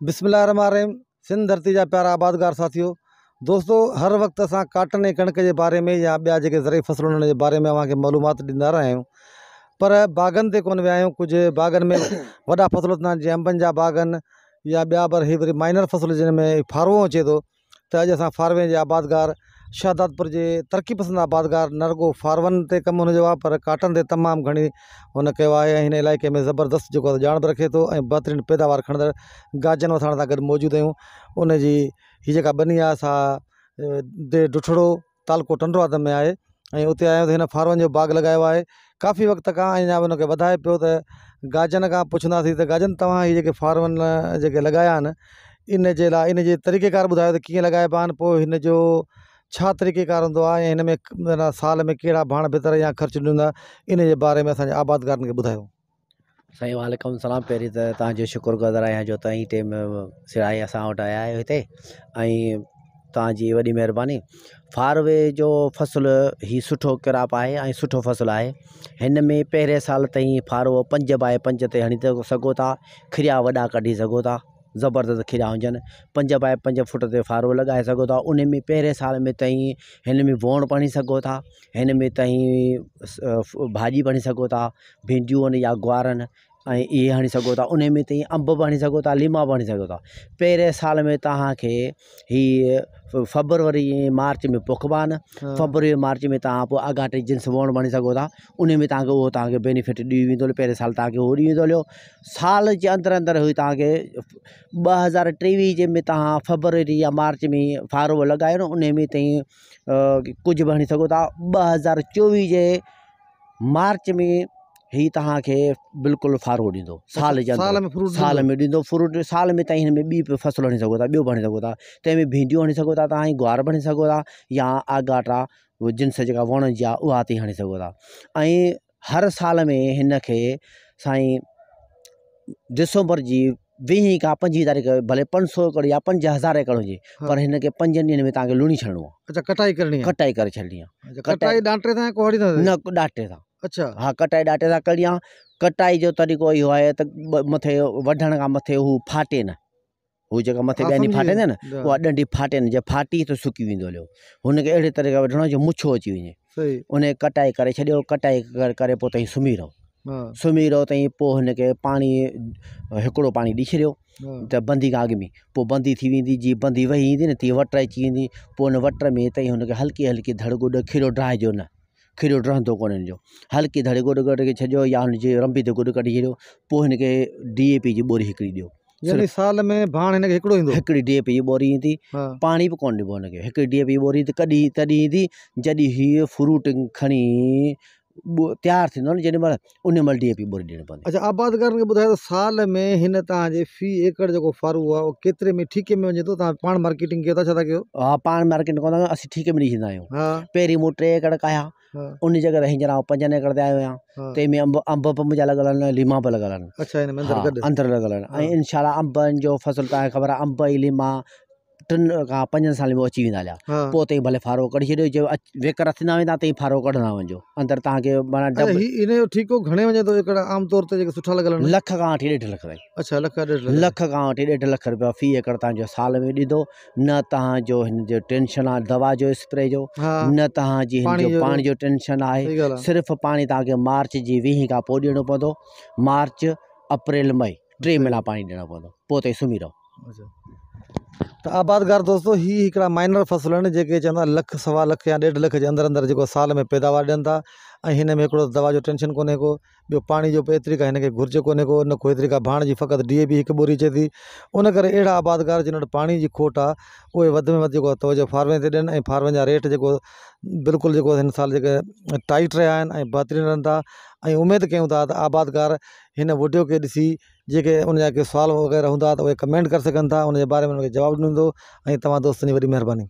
बिस्मिल्लाहिर्रहमानिर्रहीम। सिंध धरती जा प्यारा आबादगार साथियों, दोस्तों, हर वक्त असां काटन ऐं कणक के बारे में या ॿिया जेके ज़रूरी फसल उन्हनि जे बारे में अव्हांखे मालूमात ॾींदा रहिया आहियूं, पर बाग़नि ते कोन विया आहियूं। कुझु बाग़नि में वॾा फसल था, जीअं अंबनि जा बाग़नि या ॿिया पर ही वरी माइनर फसल जिन में फारवो अचे थो। त अॼु असां फारवे जे आबादगार शहादातपुर जे तरक़ी पसंद आबादगार न रुगो फारवनि ते कमु हुनजो आहे, पर काटन ते तमामु घणी हुन कयो आहे ऐं हिन इलाइक़े में ज़बरदस्त जेको आहे ॼाण बि रखे थो ऐं बहितरीनु पैदावार खणंदड़ गाजन वठण सां गॾु मौजूदु आहियूं। उन जी हीअ जेका बनी आहे सा दे डुठड़ो तालको टंडवात में आहे ऐं उते आहियूं त हिन फारवनि जो बाग़ लॻायो आहे काफ़ी वक़्त खां। अञा उनखे वधाए पियो त गाजन खां पुछंदासीं त गाजन तव्हां हीअ जेके फारवनि जेके लॻाया आहिनि, इन जे लाइ इन जे तरीक़ेकार ॿुधायो त कीअं लॻाइबा आहिनि, पोइ हिन जो छा तरीक़ेकार हूंदो आहे ऐं हिन में माना साल में कहिड़ा भाण भितर या ख़र्चु ॾींदा, इन जे बारे में असांजे आबादगारनि खे ॿुधायो। साईं वालेकुम सलाम। पहिरीं त तव्हांजो शुक्रगुज़ार आहियां जो तव्हां टाइम सिराई असां वटि आया आहियो हिते, ऐं तव्हांजी वॾी महिरबानी। फारवे जो फ़सुलु ही सुठो क्रॉप आहे ऐं सुठो फ़सुलु आहे। हिन में पहिरें साल ताईं फारवो 5x5 ते हणी सघो था, खिरिया वॾा कढी सघो था, ज़बरदस्त खिरिया हुजनि। 5x5 फुट ते फारवो लॻाए सघो था। उन में पहिरें साल में ताईं हिन में वोण पढ़ी सघो था, हिन में ताईं भाॼी पढ़ी सघो था, भिंडियूं आहिनि या गुआरनि ऐं इहे हणी सघो था। उन में ताईं अंब बि हणी सघो था, लीमा बि हणी सघो था। पहिरें साल में तव्हांखे हीअ फरवरी मार्च में पोखबा आहिनि। फरवरी मार्च में तव्हां पोइ अगाटे जिन्स वोण बणी सघो था। उन में तव्हांखे उहो तव्हांखे बेनिफिट ॾी वेंदो। पहिरें साल तव्हांखे उहो ॾी वेंदो हलियो। साल जे अंदरि अंदरि हुई तव्हांखे 2023 जे में तव्हां फरवरी या मार्च में फारवो लॻायो न, उन में ताईं कुझु बि हणी सघो था। 2024 जे मार्च में ही तव्हांखे बिल्कुलु फारवो ॾींदो। साल जे अंदरि साल में ॾींदो फ्रूट। साल में ताईं हिन में ॿी फसल हणी सघो था, ॿियो बि हणी सघो था। तंहिंमें भिंडियूं हणी सघो था, तव्हां गुआर बि हणी सघो था, या आगाटा जिन्स जेका वण जी आहे उहा ताईं हणी सघो था। ऐं हर साल में हिन खे साईं दिसंबर जी 20 खां 25 तारीख़ भले 500 एकड़ या 5000 एकड़ हुजे, पर हिन खे 5 ॾींहंनि में तव्हांखे लुणी छॾिणो आहे। अच्छा, कटाई करणी आहे। कटाई करे छॾणी आहे। कटाई डांटे सां कोड़ी न डाटे सां। अच्छा, हाँ, कटाई डाटे सां करणी आहे। कटाई जो तरीक़ो इहो आहे त मथे वढण खां मथे हू फाटे न, हू जेका मथे ॿियनि फाटे न उहा ॾंडी फाटे न, जे फाटी त सुकी वेंदो हलियो। हुनखे अहिड़े तरीक़े वढणो जो मुछो अची वञे। उन कटाई करे छॾियो। कटाई करे पोइ ताईं सुम्ही रहो। सुम्ही रहो ताईं पोइ हिनखे पाणी हिकिड़ो पाणी ॾेई छॾियो त बंदी खां अॻु में। पोइ बंदी थी वेंदी, जीअं बंदी वही ईंदी न तीअं वट अची वेंदी। पोइ उन वट में ताईं हुनखे हल्की हल्की धड़ गुॾ, खीरो ड्राइजो न, खीरो ड्रहंदो कोन हिन जो। हल्की धड़ गुॾ कढी छॾियो या हुनजी रंबी ते गुॾ कढी छॾियो। पोइ हिनखे DAP जी बोरी हिकिड़ी ॾियो। यानी साल में भाण हिनखे हिकिड़ो ईंदो। हिकिड़ी DAP जी बोरी ईंदी। पाणी बि कोन ॾिबो हुनखे। हिकिड़ी DAP जी बोरी कॾहिं तॾहिं ईंदी जॾहिं हीअ फ्रूट खणी तयारु थींदो न, जेॾी महिल उन महिल DAP बोरी ॾियणी पवंदी। अच्छा, आबादगारनि खे ॿुधायो त साल में हिन तव्हांजे फी एकड़ जेको फारवो आहे उहो केतिरे में ठीके में वञे थो? तव्हां पाण मार्केटिंग कयो था, छा था कयो? हा, पाण मार्केटिंग कोन था कयूं, असीं ठीके में ॾेई छॾींदा आहियूं। पहिरीं मूं 3 एकड़ कया, उन जॻह ते हींअर 5 एकड़ ते आयो आहियां। तंहिंमें अंब बि मुंहिंजा लॻल आहिनि, लीमा बि लॻल आहिनि। अच्छा, हिन में अंदरि लॻल आहिनि। ऐं इनशाला अंबनि जो फ़सुलु तव्हांखे ख़बर आहे, अंब ऐं लीमा 3 खां 5 साल में अची वेंदा हलिया। पोइ ताईं भले फारवो कढी छॾियो। जो वेकर थींदा वेंदा ताईं फारवो कढंदा वञो। अंदरि तव्हांखे माना इन जो ठीको घणे वञे थो एकड़ आमतौर ते जेके सुठा लॻल आहिनि? लख खां वठी 1.5 लख ताईं। अच्छा, लख खां 1.5 लख रुपया फी एकड़ तव्हांजो साल में ॾींदो। न तव्हांजो हिन जो टेंशन आहे दवा जो, स्प्रे जो, न तव्हांजी हिन जो पाणी जो टेंशन आहे। सिर्फ़ु पाणी तव्हांखे मार्च जी 20 खां पोइ ॾियणो पवंदो। मार्च, अप्रैल, मई 3 महीना पाणी ॾियणो पवंदो। पोइ ताईं सुम्ही रहो। त आबादगार दोस्तों, ही हिकिड़ा माइनर फसल आहिनि जेके चवंदा लख, सवा लख या 1.5 लख जे अंदरि अंदरि जेको साल में पैदावार ॾियनि था। ऐं हिन में हिकिड़ो दवा जो टेंशन कोन्हे को, ॿियो पाणी जो एतिरी का हिनखे घुर्ज कोन्हे को, न को एतिरी का भाण जी फ़क़ति DAP हिकु बोरी अचे थी। उन करे अहिड़ा आबादगार जिन वटि पाणी जी खोट आहे उहे वधि में वधि जेको तवजो फारवे ते ॾियनि। ऐं फारवे जा रेट जेको बिल्कुलु जेको हिन साल जेके टाइट रहिया आहिनि ऐं बहितरीनु रहनि था। ऐं उमेदु कयूं था त आबादगार हिन वीडियो खे ॾिसी जेके उनजा के सुवाल वग़ैरह हूंदा त उहे कमेंट करे सघनि था, उनजे बारे में उनखे जवाबु ॾींदो। ऐं तव्हां दोस्तनि जी वॾी महिरबानी।